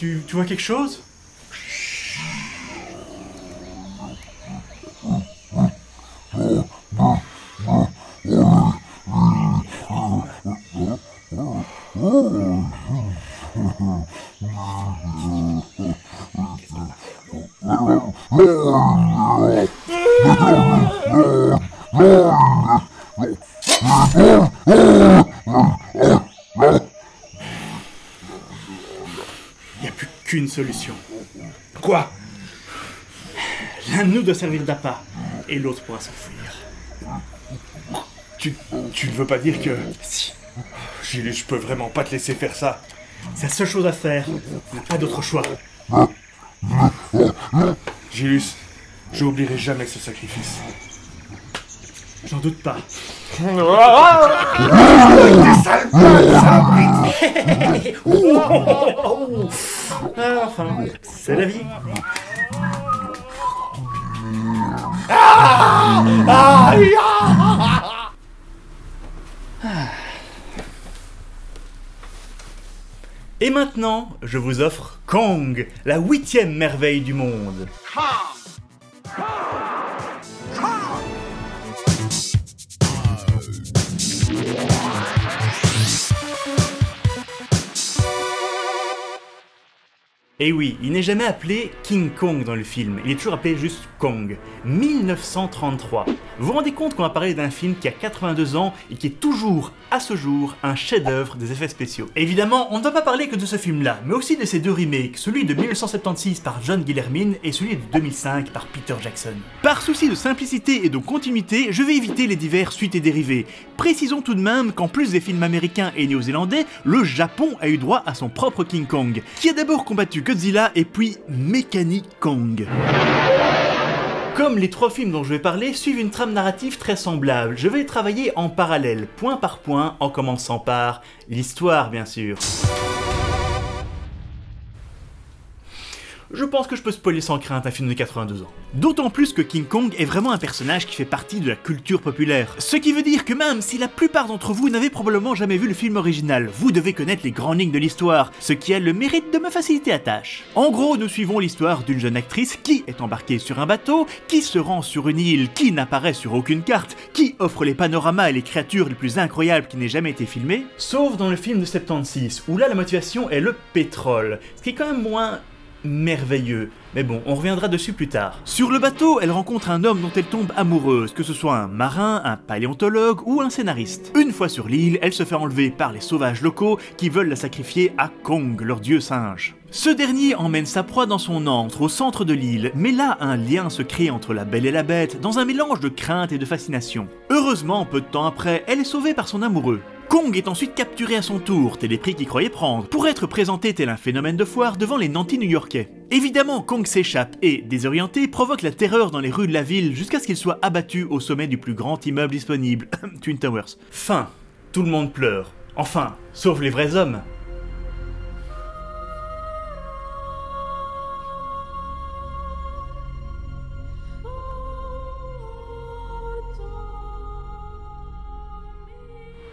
Tu vois quelque chose? Il n'y a plus qu'une solution. Quoi? L'un de nous doit servir d'appât, et l'autre pourra s'enfuir. Tu ne veux pas dire que... Si, Gilles, je peux vraiment pas te laisser faire ça. c'est la seule chose à faire. On n'a pas d'autre choix. Gilles, je n'oublierai jamais ce sacrifice. J'en doute pas. Enfin, c'est la vie. Et maintenant, je vous offre Kong, la 8e merveille du monde. Et oui, il n'est jamais appelé King Kong dans le film, il est toujours appelé juste Kong. 1933. Vous vous rendez compte qu'on va parler d'un film qui a 82 ans et qui est toujours, à ce jour, un chef-d'œuvre des effets spéciaux. Évidemment, on ne va pas parler que de ce film-là, mais aussi de ses deux remakes, celui de 1976 par John Guillermin et celui de 2005 par Peter Jackson. Par souci de simplicité et de continuité, je vais éviter les divers suites et dérivés. Précisons tout de même qu'en plus des films américains et néo-zélandais, le Japon a eu droit à son propre King Kong, qui a d'abord combattu Godzilla et puis Mechanic Kong. Comme les trois films dont je vais parler suivent une trame narrative très semblable, je vais les travailler en parallèle, point par point, en commençant par l'histoire bien sûr. Je pense que je peux spoiler sans crainte un film de 82 ans. D'autant plus que King Kong est vraiment un personnage qui fait partie de la culture populaire. Ce qui veut dire que même si la plupart d'entre vous n'avez probablement jamais vu le film original, vous devez connaître les grandes lignes de l'histoire, ce qui a le mérite de me faciliter la tâche. En gros, nous suivons l'histoire d'une jeune actrice qui est embarquée sur un bateau, qui se rend sur une île qui n'apparaît sur aucune carte, qui offre les panoramas et les créatures les plus incroyables qui n'aient jamais été filmées, sauf dans le film de 76, où là la motivation est le pétrole, ce qui est quand même moins merveilleux. Mais bon, on reviendra dessus plus tard. Sur le bateau, elle rencontre un homme dont elle tombe amoureuse, que ce soit un marin, un paléontologue ou un scénariste. Une fois sur l'île, elle se fait enlever par les sauvages locaux qui veulent la sacrifier à Kong, leur dieu singe. Ce dernier emmène sa proie dans son antre au centre de l'île, mais là un lien se crée entre la belle et la bête, dans un mélange de crainte et de fascination. Heureusement, peu de temps après, elle est sauvée par son amoureux. Kong est ensuite capturé à son tour, tel les prix qu'il croyait prendre, pour être présenté tel un phénomène de foire devant les nantis new-yorkais. Évidemment, Kong s'échappe et, désorienté, provoque la terreur dans les rues de la ville jusqu'à ce qu'il soit abattu au sommet du plus grand immeuble disponible, Twin Towers. Fin. Tout le monde pleure. Enfin, sauf les vrais hommes.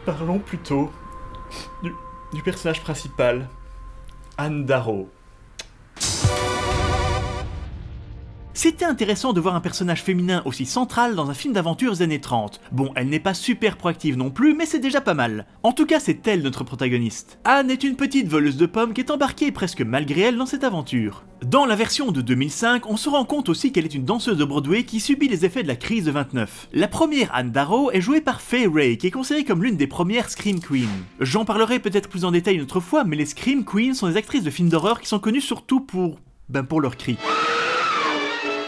Parlons plutôt du personnage principal, Anne Darrow. C'était intéressant de voir un personnage féminin aussi central dans un film d'aventure des années 30. Bon, elle n'est pas super proactive non plus, mais c'est déjà pas mal. En tout cas, c'est elle notre protagoniste. Anne est une petite voleuse de pommes qui est embarquée presque malgré elle dans cette aventure. Dans la version de 2005, on se rend compte aussi qu'elle est une danseuse de Broadway qui subit les effets de la crise de 29. La première Anne Darrow est jouée par Fay Wray, qui est considérée comme l'une des premières Scream Queens. J'en parlerai peut-être plus en détail une autre fois, mais les Scream Queens sont des actrices de films d'horreur qui sont connues surtout pour leurs cris.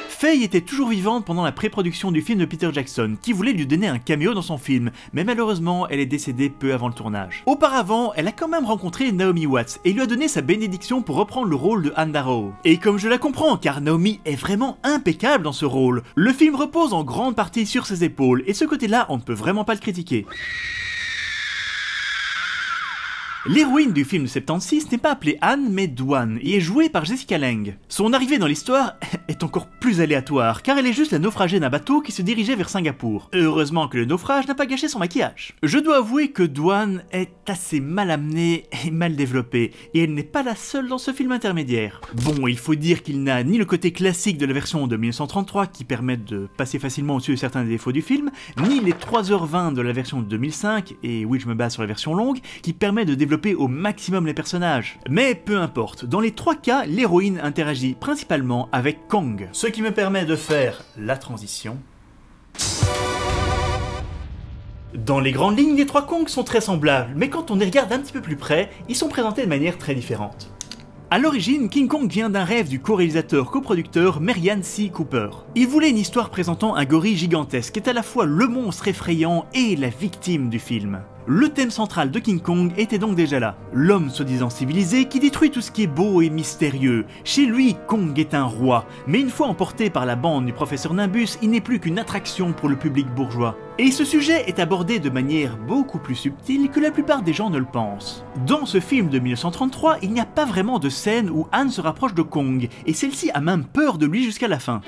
Faye était toujours vivante pendant la pré-production du film de Peter Jackson, qui voulait lui donner un caméo dans son film, mais malheureusement, elle est décédée peu avant le tournage. Auparavant, elle a quand même rencontré Naomi Watts et lui a donné sa bénédiction pour reprendre le rôle de Anne Darrow. Et comme je la comprends, car Naomi est vraiment impeccable dans ce rôle, le film repose en grande partie sur ses épaules, et ce côté-là, on ne peut vraiment pas le critiquer. L'héroïne du film de 76 n'est pas appelée Anne mais Dwan et est jouée par Jessica Lange. Son arrivée dans l'histoire est encore plus aléatoire car elle est juste la naufragée d'un bateau qui se dirigeait vers Singapour. Heureusement que le naufrage n'a pas gâché son maquillage. Je dois avouer que Dwan est assez mal amenée et mal développée et elle n'est pas la seule dans ce film intermédiaire. Bon, il faut dire qu'il n'a ni le côté classique de la version de 1933 qui permet de passer facilement au-dessus de certains défauts du film, ni les 3h20 de la version de 2005, et oui je me base sur la version longue, qui permet de développer au maximum les personnages. Mais peu importe, dans les trois cas, l'héroïne interagit principalement avec Kong, ce qui me permet de faire la transition. Dans les grandes lignes, les trois Kong sont très semblables, mais quand on les regarde un petit peu plus près, ils sont présentés de manière très différente. A l'origine, King Kong vient d'un rêve du co-réalisateur-coproducteur Merian C. Cooper. Il voulait une histoire présentant un gorille gigantesque qui est à la fois le monstre effrayant et la victime du film. Le thème central de King Kong était donc déjà là. L'homme soi-disant civilisé qui détruit tout ce qui est beau et mystérieux. Chez lui, Kong est un roi, mais une fois emporté par la bande du professeur Nimbus, il n'est plus qu'une attraction pour le public bourgeois. Et ce sujet est abordé de manière beaucoup plus subtile que la plupart des gens ne le pensent. Dans ce film de 1933, il n'y a pas vraiment de scène où Anne se rapproche de Kong, et celle-ci a même peur de lui jusqu'à la fin.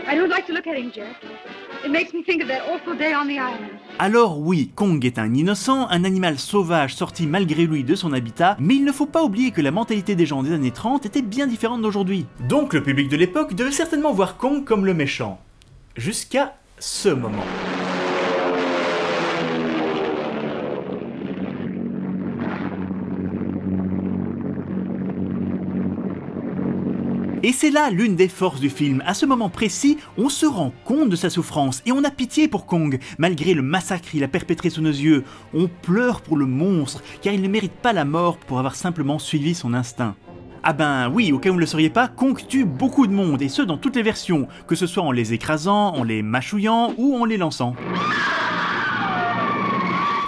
Alors oui, Kong est un innocent, un animal sauvage sorti malgré lui de son habitat, mais il ne faut pas oublier que la mentalité des gens des années 30 était bien différente d'aujourd'hui. Donc le public de l'époque devait certainement voir Kong comme le méchant. Jusqu'à ce moment. Et c'est là l'une des forces du film. À ce moment précis, on se rend compte de sa souffrance et on a pitié pour Kong. Malgré le massacre qu'il a perpétré sous nos yeux, on pleure pour le monstre car il ne mérite pas la mort pour avoir simplement suivi son instinct. Ah ben oui, au cas où vous ne le sauriez pas, Kong tue beaucoup de monde et ce dans toutes les versions, que ce soit en les écrasant, en les mâchouillant ou en les lançant.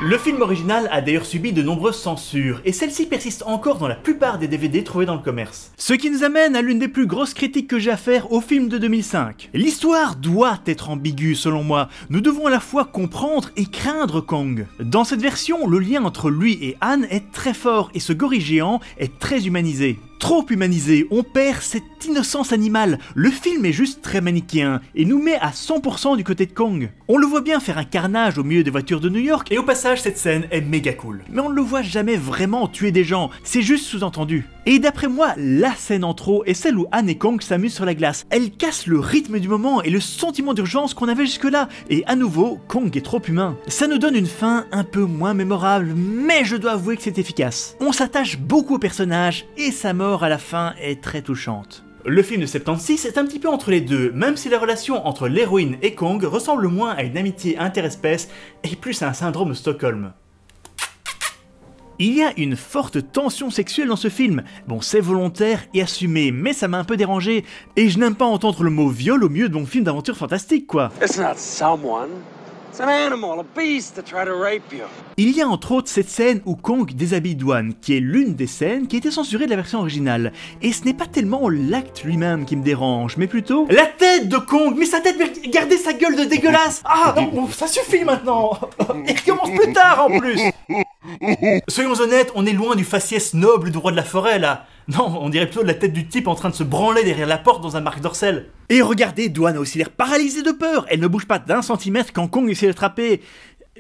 Le film original a d'ailleurs subi de nombreuses censures, et celle-ci persiste encore dans la plupart des DVD trouvés dans le commerce. Ce qui nous amène à l'une des plus grosses critiques que j'ai à faire au film de 2005. L'histoire doit être ambiguë selon moi, nous devons à la fois comprendre et craindre Kong. Dans cette version, le lien entre lui et Anne est très fort, et ce gorille géant est très humanisé. Trop humanisé, on perd cette innocence animale. Le film est juste très manichéen et nous met à 100% du côté de Kong. On le voit bien faire un carnage au milieu des voitures de New York et au passage cette scène est méga cool. Mais on ne le voit jamais vraiment tuer des gens, c'est juste sous-entendu. Et d'après moi, la scène en trop est celle où Anne et Kong s'amusent sur la glace. Elle casse le rythme du moment et le sentiment d'urgence qu'on avait jusque-là. Et à nouveau, Kong est trop humain. Ça nous donne une fin un peu moins mémorable, mais je dois avouer que c'est efficace. On s'attache beaucoup au personnage et sa mort à la fin est très touchante. Le film de 76 est un petit peu entre les deux, même si la relation entre l'héroïne et Kong ressemble moins à une amitié interespèce et plus à un syndrome de Stockholm. Il y a une forte tension sexuelle dans ce film. Bon, c'est volontaire et assumé, mais ça m'a un peu dérangé. Et je n'aime pas entendre le mot viol au milieu de mon film d'aventure fantastique, quoi. It's not someone. It's an animal, a beast to try to rape you. Il y a entre autres cette scène où Kong déshabille Dwan, qui est l'une des scènes qui a été censurée de la version originale. Et ce n'est pas tellement l'acte lui-même qui me dérange, mais plutôt la tête de Kong. Mais sa tête, regardez sa gueule de dégueulasse. Ah non, bon, ça suffit maintenant. Il recommence plus tard en plus. Soyons honnêtes, on est loin du faciès noble du roi de la forêt là. Non, on dirait plutôt de la tête du type en train de se branler derrière la porte dans un Marc Dorcel. Et regardez, Dwan a aussi l'air paralysée de peur. Elle ne bouge pas d'un centimètre quand Kong essaie de l'attraper.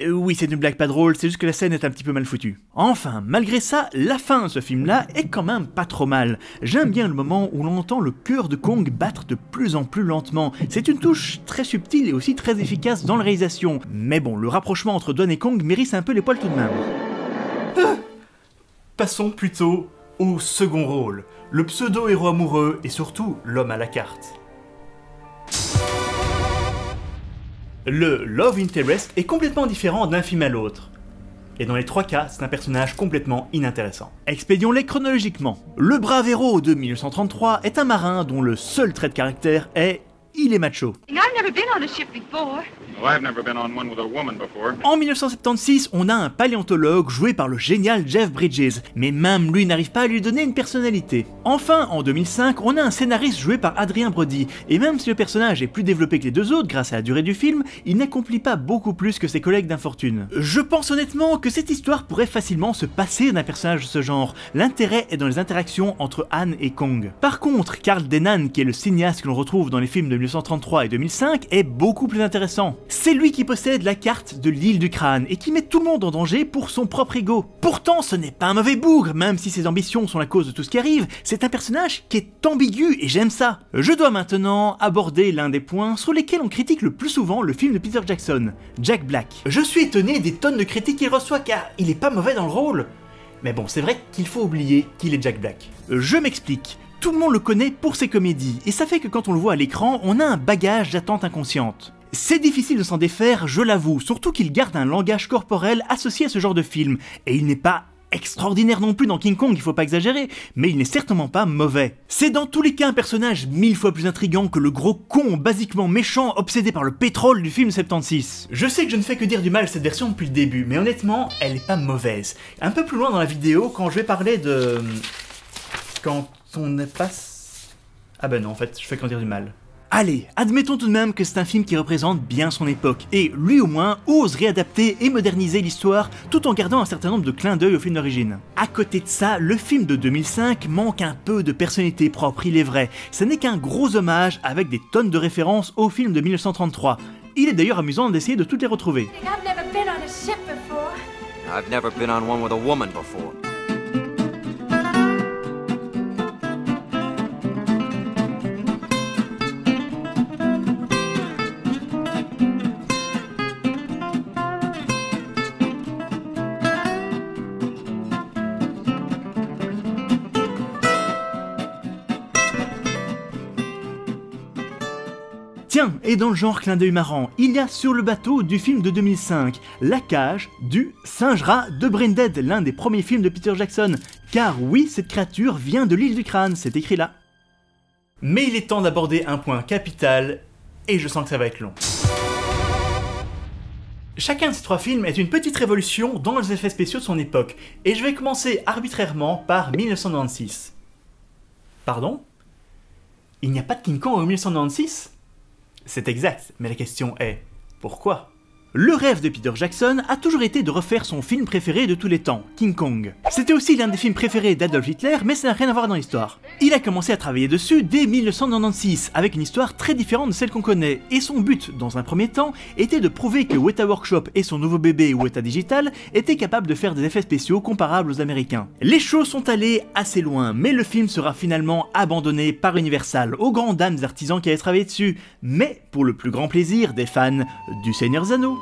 Oui, c'est une blague pas drôle, c'est juste que la scène est un petit peu mal foutue. Enfin, malgré ça, la fin de ce film-là est quand même pas trop mal. J'aime bien le moment où l'on entend le cœur de Kong battre de plus en plus lentement. C'est une touche très subtile et aussi très efficace dans la réalisation. Mais bon, le rapprochement entre Dwan et Kong mérisse un peu les poils tout de même. Passons plutôt au second rôle, le pseudo-héros amoureux et surtout l'homme à la carte. Le Love Interest est complètement différent d'un film à l'autre. Et dans les trois cas, c'est un personnage complètement inintéressant. Expédions-les chronologiquement. Le brave héros de 1933 est un marin dont le seul trait de caractère est... il est macho. En 1976, on a un paléontologue joué par le génial Jeff Bridges, mais même lui n'arrive pas à lui donner une personnalité. Enfin, en 2005, on a un scénariste joué par Adrien Brody, et même si le personnage est plus développé que les deux autres grâce à la durée du film, il n'accomplit pas beaucoup plus que ses collègues d'Infortune. Je pense honnêtement que cette histoire pourrait facilement se passer d'un personnage de ce genre, l'intérêt est dans les interactions entre Han et Kong. Par contre, Carl Denham, qui est le cinéaste que l'on retrouve dans les films de 1933 et 2005, est beaucoup plus intéressant. C'est lui qui possède la carte de l'île du crâne et qui met tout le monde en danger pour son propre ego. Pourtant, ce n'est pas un mauvais bougre, même si ses ambitions sont la cause de tout ce qui arrive, c'est un personnage qui est ambigu et j'aime ça. Je dois maintenant aborder l'un des points sur lesquels on critique le plus souvent le film de Peter Jackson, Jack Black. Je suis étonné des tonnes de critiques qu'il reçoit car il est pas mauvais dans le rôle. Mais bon, c'est vrai qu'il faut oublier qu'il est Jack Black. Je m'explique. Tout le monde le connaît pour ses comédies, et ça fait que quand on le voit à l'écran, on a un bagage d'attente inconsciente. C'est difficile de s'en défaire, je l'avoue, surtout qu'il garde un langage corporel associé à ce genre de film, et il n'est pas extraordinaire non plus dans King Kong, il faut pas exagérer, mais il n'est certainement pas mauvais. C'est dans tous les cas un personnage 1000 fois plus intriguant que le gros con basiquement méchant obsédé par le pétrole du film 76. Je sais que je ne fais que dire du mal de cette version depuis le début, mais honnêtement, elle est pas mauvaise. Un peu plus loin dans la vidéo, quand je vais parler de... Quand on passe... Ah ben non, en fait, je fais qu'en dire du mal. Allez, admettons tout de même que c'est un film qui représente bien son époque, et lui au moins ose réadapter et moderniser l'histoire tout en gardant un certain nombre de clins d'œil au film d'origine. À côté de ça, le film de 2005 manque un peu de personnalité propre, il est vrai. Ce n'est qu'un gros hommage avec des tonnes de références au film de 1933. Il est d'ailleurs amusant d'essayer de toutes les retrouver. I've never been on one with a woman before. Tiens, et dans le genre clin d'œil marrant, il y a sur le bateau du film de 2005, la cage du singe-rat de Brain Dead, l'un des premiers films de Peter Jackson. Car oui, cette créature vient de l'île du crâne, c'est écrit là. Mais il est temps d'aborder un point capital, et je sens que ça va être long. Chacun de ces trois films est une petite révolution dans les effets spéciaux de son époque, et je vais commencer arbitrairement par 1996. Pardon ? Il n'y a pas de King Kong en 1996 ? C'est exact, mais la question est, pourquoi ? Le rêve de Peter Jackson a toujours été de refaire son film préféré de tous les temps, King Kong. C'était aussi l'un des films préférés d'Adolf Hitler, mais ça n'a rien à voir dans l'histoire. Il a commencé à travailler dessus dès 1996, avec une histoire très différente de celle qu'on connaît, et son but, dans un premier temps, était de prouver que Weta Workshop et son nouveau bébé Weta Digital étaient capables de faire des effets spéciaux comparables aux Américains. Les choses sont allées assez loin, mais le film sera finalement abandonné par Universal, aux grandes dames des artisans qui avaient travaillé dessus, mais pour le plus grand plaisir des fans du Seigneur des Anneaux.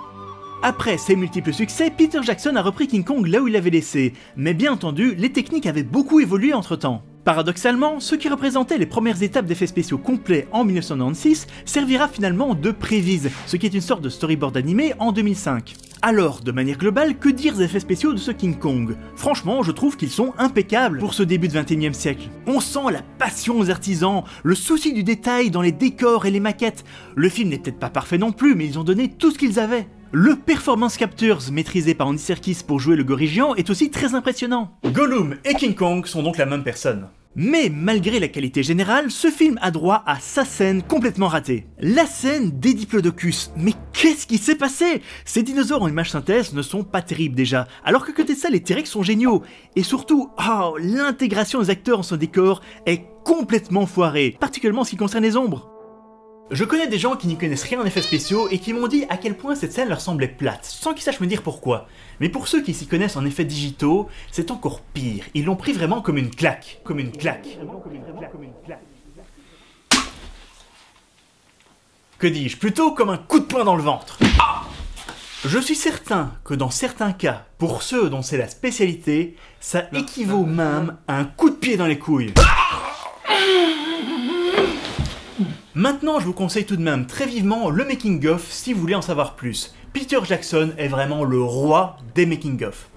Après ses multiples succès, Peter Jackson a repris King Kong là où il l'avait laissé, mais bien entendu, les techniques avaient beaucoup évolué entre temps. Paradoxalement, ce qui représentait les premières étapes d'effets spéciaux complets en 1996 servira finalement de prévise, ce qui est une sorte de storyboard animé en 2005. Alors, de manière globale, que dire des effets spéciaux de ce King Kong ? Franchement, je trouve qu'ils sont impeccables pour ce début de 21e siècle. On sent la passion aux artisans, le souci du détail dans les décors et les maquettes. Le film n'est peut-être pas parfait non plus, mais ils ont donné tout ce qu'ils avaient. Le Performance Captures, maîtrisé par Andy Serkis pour jouer le gorille géant, est aussi très impressionnant. Gollum et King Kong sont donc la même personne. Mais malgré la qualité générale, ce film a droit à sa scène complètement ratée. La scène des Diplodocus. Mais qu'est-ce qui s'est passé ? Ces dinosaures en image synthèse ne sont pas terribles déjà, alors que côté de ça, les T-Rex sont géniaux. Et surtout, l'intégration des acteurs en son décor est complètement foirée, particulièrement en ce qui concerne les ombres. Je connais des gens qui n'y connaissent rien en effets spéciaux et qui m'ont dit à quel point cette scène leur semblait plate, sans qu'ils sachent me dire pourquoi. Mais pour ceux qui s'y connaissent en effets digitaux, c'est encore pire. Ils l'ont pris vraiment comme une claque. Comme une claque. Que dis-je ? Plutôt comme un coup de poing dans le ventre. Je suis certain que dans certains cas, pour ceux dont c'est la spécialité, ça équivaut même à un coup de pied dans les couilles. Maintenant, je vous conseille tout de même très vivement le making-of si vous voulez en savoir plus. Peter Jackson est vraiment le roi des making-of.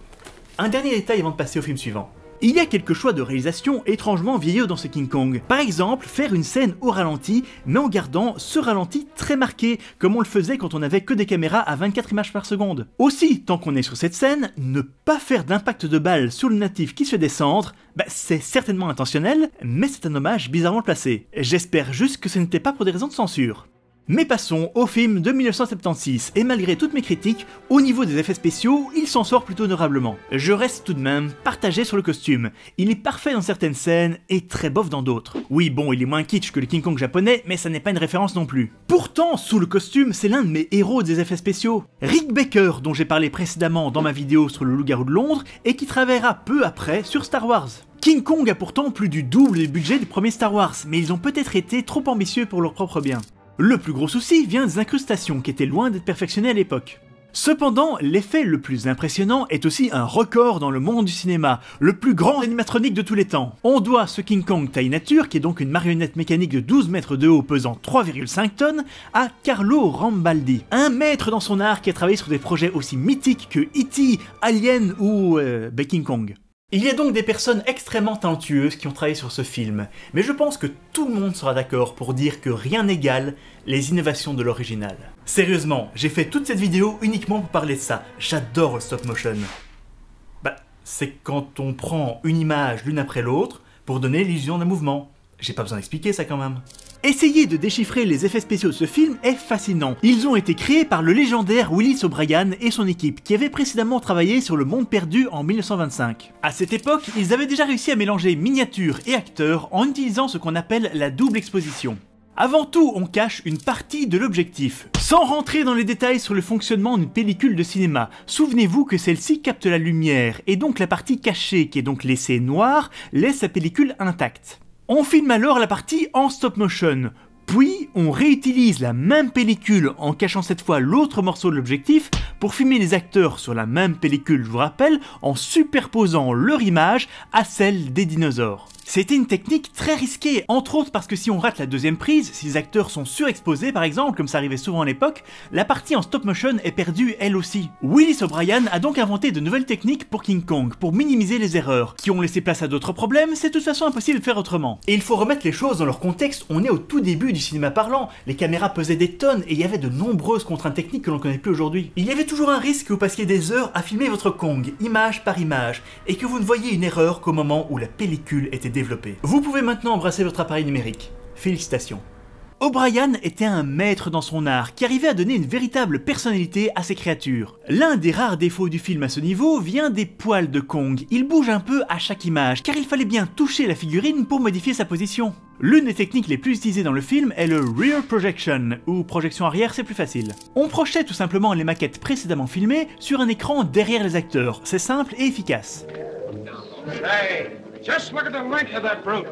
Un dernier détail avant de passer au film suivant. Il y a quelques choix de réalisation étrangement vieillots dans ce King Kong. Par exemple, faire une scène au ralenti, mais en gardant ce ralenti très marqué, comme on le faisait quand on n'avait que des caméras à 24 images par seconde. Aussi, tant qu'on est sur cette scène, ne pas faire d'impact de balle sur le natif qui se fait descendre, c'est certainement intentionnel, mais c'est un hommage bizarrement placé. J'espère juste que ce n'était pas pour des raisons de censure. Mais passons au film de 1976, et malgré toutes mes critiques, au niveau des effets spéciaux, il s'en sort plutôt honorablement. Je reste tout de même partagé sur le costume. Il est parfait dans certaines scènes, et très bof dans d'autres. Oui bon, il est moins kitsch que le King Kong japonais, mais ça n'est pas une référence non plus. Pourtant, sous le costume, c'est l'un de mes héros des effets spéciaux. Rick Baker, dont j'ai parlé précédemment dans ma vidéo sur le loup-garou de Londres, et qui travaillera peu après sur Star Wars. King Kong a pourtant plus du double du budget du premier Star Wars, mais ils ont peut-être été trop ambitieux pour leur propre bien. Le plus gros souci vient des incrustations qui étaient loin d'être perfectionnées à l'époque. Cependant, l'effet le plus impressionnant est aussi un record dans le monde du cinéma, le plus grand animatronique de tous les temps. On doit ce King Kong taille nature, qui est donc une marionnette mécanique de 12 mètres de haut pesant 3,5 tonnes, à Carlo Rambaldi, un maître dans son art qui a travaillé sur des projets aussi mythiques que E.T., Alien ou King Kong. Il y a donc des personnes extrêmement talentueuses qui ont travaillé sur ce film, mais je pense que tout le monde sera d'accord pour dire que rien n'égale les innovations de l'original. Sérieusement, j'ai fait toute cette vidéo uniquement pour parler de ça, j'adore le stop motion. C'est quand on prend une image l'une après l'autre pour donner l'illusion d'un mouvement. J'ai pas besoin d'expliquer ça quand même. Essayer de déchiffrer les effets spéciaux de ce film est fascinant. Ils ont été créés par le légendaire Willis O'Brien et son équipe, qui avaient précédemment travaillé sur Le Monde Perdu en 1925. À cette époque, ils avaient déjà réussi à mélanger miniatures et acteurs en utilisant ce qu'on appelle la double exposition. Avant tout, on cache une partie de l'objectif. Sans rentrer dans les détails sur le fonctionnement d'une pellicule de cinéma, souvenez-vous que celle-ci capte la lumière, et donc la partie cachée, qui est donc laissée noire, laisse la pellicule intacte. On filme alors la partie en stop motion, puis on réutilise la même pellicule en cachant cette fois l'autre morceau de l'objectif pour filmer les acteurs sur la même pellicule, je vous rappelle, en superposant leur image à celle des dinosaures. C'était une technique très risquée, entre autres parce que si on rate la deuxième prise, si les acteurs sont surexposés par exemple, comme ça arrivait souvent à l'époque, la partie en stop motion est perdue elle aussi. Willis O'Brien a donc inventé de nouvelles techniques pour King Kong, pour minimiser les erreurs, qui ont laissé place à d'autres problèmes, c'est de toute façon impossible de faire autrement. Et il faut remettre les choses dans leur contexte, on est au tout début du cinéma parlant, les caméras pesaient des tonnes et il y avait de nombreuses contraintes techniques que l'on connaît plus aujourd'hui. Il y avait toujours un risque que vous passiez des heures à filmer votre Kong, image par image, et que vous ne voyiez une erreur qu'au moment où la pellicule était développée. Vous pouvez maintenant embrasser votre appareil numérique. Félicitations. O'Brien était un maître dans son art qui arrivait à donner une véritable personnalité à ses créatures. L'un des rares défauts du film à ce niveau vient des poils de Kong. Il bouge un peu à chaque image car il fallait bien toucher la figurine pour modifier sa position. L'une des techniques les plus utilisées dans le film est le rear projection, ou projection arrière, c'est plus facile. On projette tout simplement les maquettes précédemment filmées sur un écran derrière les acteurs. C'est simple et efficace. Hey, just look at the length of that brute.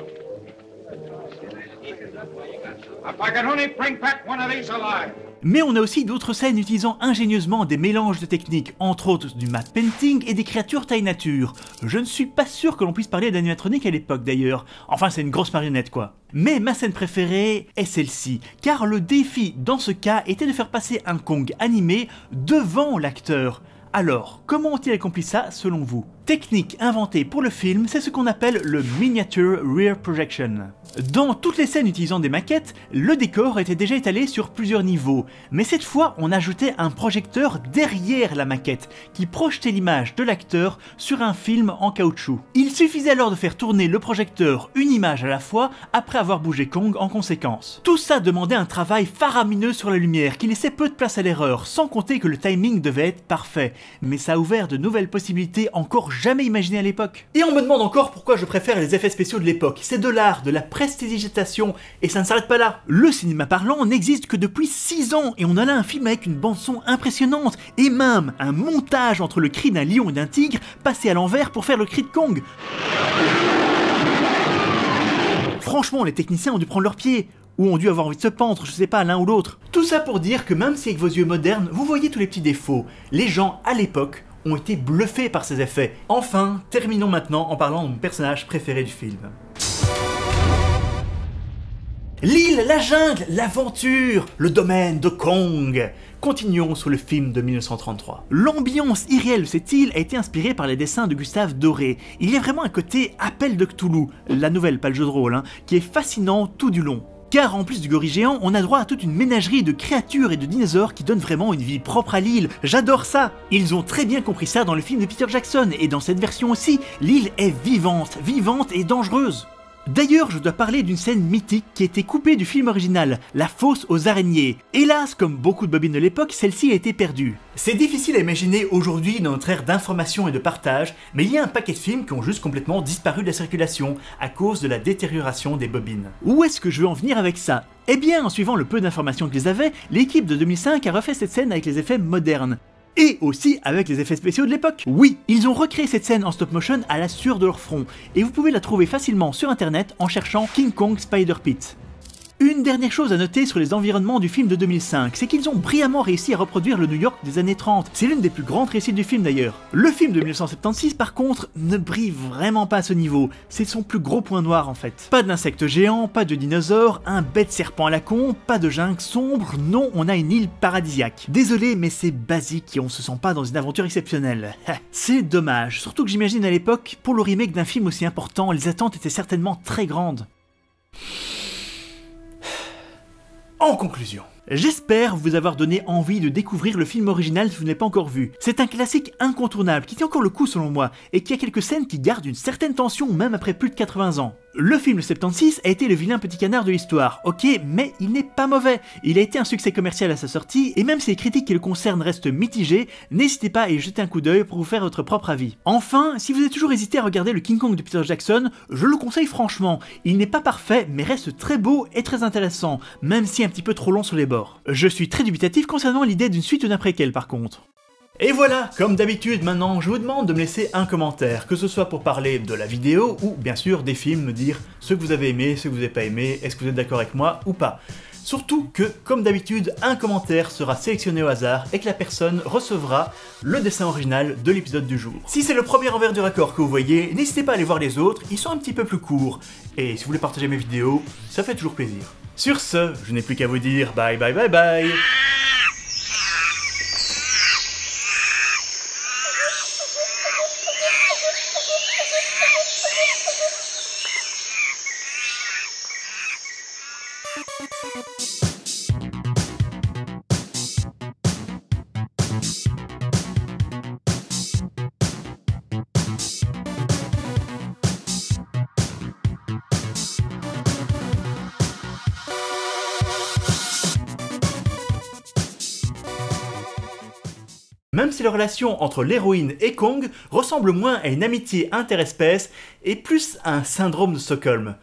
If I could only bring back one of these alive. Mais on a aussi d'autres scènes utilisant ingénieusement des mélanges de techniques, entre autres du matte painting et des créatures taille nature. Je ne suis pas sûr que l'on puisse parler d'animatronique à l'époque d'ailleurs, enfin c'est une grosse marionnette quoi. Mais ma scène préférée est celle-ci, car le défi dans ce cas était de faire passer un Kong animé devant l'acteur. Alors, comment ont-ils accompli ça selon vous? Technique inventée pour le film, c'est ce qu'on appelle le Miniature Rear Projection. Dans toutes les scènes utilisant des maquettes, le décor était déjà étalé sur plusieurs niveaux, mais cette fois on ajoutait un projecteur derrière la maquette, qui projetait l'image de l'acteur sur un film en caoutchouc. Il suffisait alors de faire tourner le projecteur une image à la fois, après avoir bougé Kong en conséquence. Tout ça demandait un travail faramineux sur la lumière, qui laissait peu de place à l'erreur, sans compter que le timing devait être parfait, mais ça a ouvert de nouvelles possibilités encore jamais imaginé à l'époque. Et on me demande encore pourquoi je préfère les effets spéciaux de l'époque. C'est de l'art, de la prestidigitation, et ça ne s'arrête pas là. Le cinéma parlant n'existe que depuis 6 ans, et on a là un film avec une bande-son impressionnante, et même un montage entre le cri d'un lion et d'un tigre, passé à l'envers pour faire le cri de Kong. Franchement, les techniciens ont dû prendre leurs pieds, ou ont dû avoir envie de se pendre, je sais pas, l'un ou l'autre. Tout ça pour dire que même si avec vos yeux modernes, vous voyez tous les petits défauts, les gens à l'époque ont été bluffés par ces effets. Enfin, terminons maintenant en parlant de mon personnage préféré du film. Lee l'île, la jungle, l'aventure, le domaine de Kong. Continuons sur le film de 1933. L'ambiance irréelle de cette île a été inspirée par les dessins de Gustave Doré. Il y a vraiment un côté Appel de Cthulhu, la nouvelle, pas le jeu de rôle, qui est fascinant tout du long. Car en plus du gorille géant, on a droit à toute une ménagerie de créatures et de dinosaures qui donnent vraiment une vie propre à l'île. J'adore ça! Ils ont très bien compris ça dans le film de Peter Jackson, et dans cette version aussi, l'île est vivante, vivante et dangereuse. D'ailleurs, je dois parler d'une scène mythique qui a été coupée du film original, la fosse aux araignées. Hélas, comme beaucoup de bobines de l'époque, celle-ci a été perdue. C'est difficile à imaginer aujourd'hui dans notre ère d'information et de partage, mais il y a un paquet de films qui ont juste complètement disparu de la circulation à cause de la détérioration des bobines. Où est-ce que je veux en venir avec ça? Eh bien, en suivant le peu d'informations qu'ils avaient, l'équipe de 2005 a refait cette scène avec les effets modernes. Et aussi avec les effets spéciaux de l'époque. Oui, ils ont recréé cette scène en stop motion à la sueur de leur front, et vous pouvez la trouver facilement sur internet en cherchant King Kong Spider Pit. Une dernière chose à noter sur les environnements du film de 2005, c'est qu'ils ont brillamment réussi à reproduire le New York des années 30. C'est l'une des plus grandes réussites du film d'ailleurs. Le film de 1976 par contre ne brille vraiment pas à ce niveau, c'est son plus gros point noir en fait. Pas d'insectes géants, pas de dinosaures, un bête serpent à la con, pas de jungle sombre, non, on a une île paradisiaque. Désolé mais c'est basique et on se sent pas dans une aventure exceptionnelle. C'est dommage, surtout que j'imagine à l'époque, pour le remake d'un film aussi important, les attentes étaient certainement très grandes. En conclusion, j'espère vous avoir donné envie de découvrir le film original si vous ne l'avez pas encore vu. C'est un classique incontournable qui tient encore le coup selon moi, et qui a quelques scènes qui gardent une certaine tension même après plus de 80 ans. Le film de 76 a été le vilain petit canard de l'histoire, ok, mais il n'est pas mauvais. Il a été un succès commercial à sa sortie, et même si les critiques qui le concernent restent mitigées, n'hésitez pas à y jeter un coup d'œil pour vous faire votre propre avis. Enfin, si vous avez toujours hésité à regarder le King Kong de Peter Jackson, je le conseille franchement. Il n'est pas parfait, mais reste très beau et très intéressant, même si un petit peu trop long sur les bords. Je suis très dubitatif concernant l'idée d'une suite ou d'un préquel par contre. Et voilà, comme d'habitude maintenant, je vous demande de me laisser un commentaire, que ce soit pour parler de la vidéo ou bien sûr des films, me dire ce que vous avez aimé, ce que vous n'avez pas aimé, est-ce que vous êtes d'accord avec moi ou pas. Surtout que, comme d'habitude, un commentaire sera sélectionné au hasard et que la personne recevra le dessin original de l'épisode du jour. Si c'est le premier envers du raccord que vous voyez, n'hésitez pas à aller voir les autres, ils sont un petit peu plus courts. Et si vous voulez partager mes vidéos, ça fait toujours plaisir. Sur ce, je n'ai plus qu'à vous dire bye bye bye bye. Même si la relation entre l'héroïne et Kong ressemble moins à une amitié interespèce et plus à un syndrome de Stockholm.